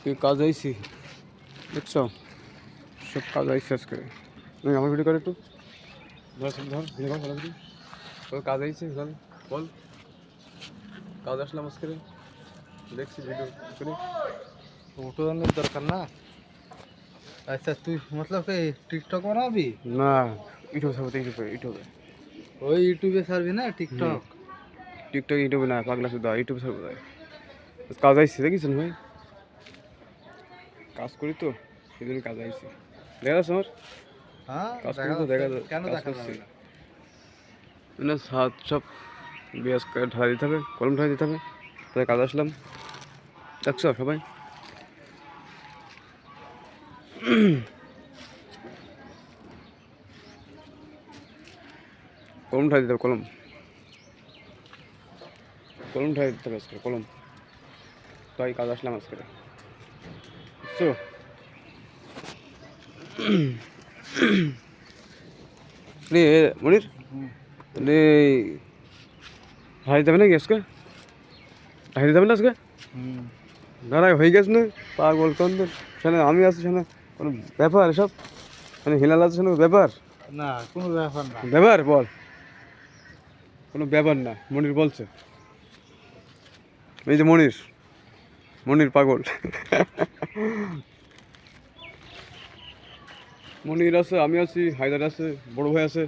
তুই কাজ আইছি দেখছো, সব কাজ আইসি আজকে। আমার ভিডিও করে একটু ধর ভিডিও কর ভালো করে। তোর কাজ আইছে বল বল, কাজ আসলাম আজকে দেখছি ভিডিও করে। উঠোনের দরকার না। আচ্ছা তুই মতলব কি টিকটক বানাবি? না ইউটিউব ছাড়বো, ইউটিউবে ওই ইউটিউবে ছাড়বি না টিকটক? টিকটক ইউটিউবে না, পাগলা শুধু ইউটিউবে ছাড়বো। কাজ আইসি দেখিছেন ভাই, কাজ করি তো সেই জন্য কাজ আইসি। দেখা যাচ্ছে আমার হ্যাঁ কাজ করি দেখা তো, দেখা যাচ্ছে। কেন কাজ দেখা করছি যাবে না? না, হাত সব বিয়াস করে ঢালা দিতে হবে, কলম ঢালা দিতে হবে, তাই কাজ আসলাম দেখছো সবাই। কলম ঢালা দিতে হবে, কলম কলম ঢালা দিতে হবে আজকে, কলম। তাই কাজ আসলাম আজকে বুঝছো। রে মনির, রে ঢালা দিতে হবে নাকি আজকে? ঢালা দিতে হবে না আজকে? দাঁড়াই হয়ে গেছে না পাগল কন্দর, সেখানে আমি আছি, সেখানে কোনো ব্যাপার এসব, মানে হিলাল আছে সেখানে ব্যাপার, না কোনো ব্যাপার না। ব্যাপার বল, কোনো ব্যাপার না। মনির বলছে, এই যে মনির, মনির পাগল। মনির আছে, আমি আছি, হায়দার আছে, বড় ভাই আছে।